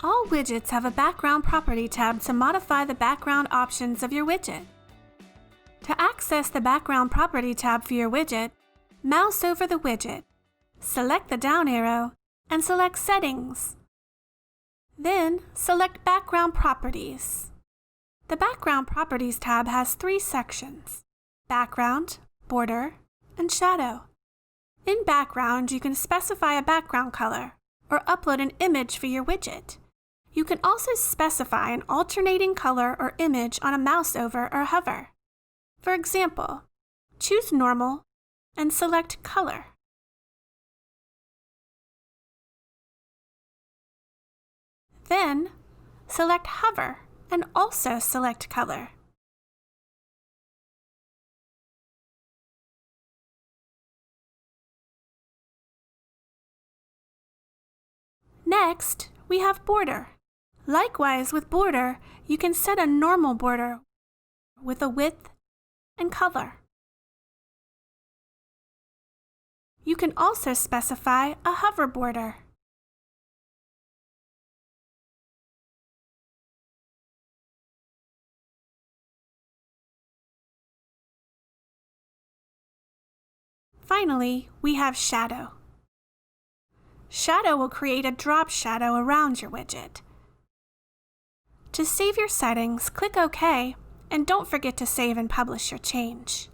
All widgets have a Background Property tab to modify the background options of your widget. To access the Background Property tab for your widget, mouse over the widget, select the down arrow, and select Settings. Then, select Background Properties. The Background Properties tab has 3 sections: Background, Border, and Shadow. In Background, you can specify a background color or upload an image for your widget. You can also specify an alternating color or image on a mouse over or hover. For example, choose Normal and select Color. Then, select Hover and also select Color. Next, we have Border. Likewise, with Border, you can set a normal border with a width and color. You can also specify a hover border. Finally, we have Shadow. Shadow will create a drop shadow around your widget. To save your settings, click OK, and don't forget to save and publish your change.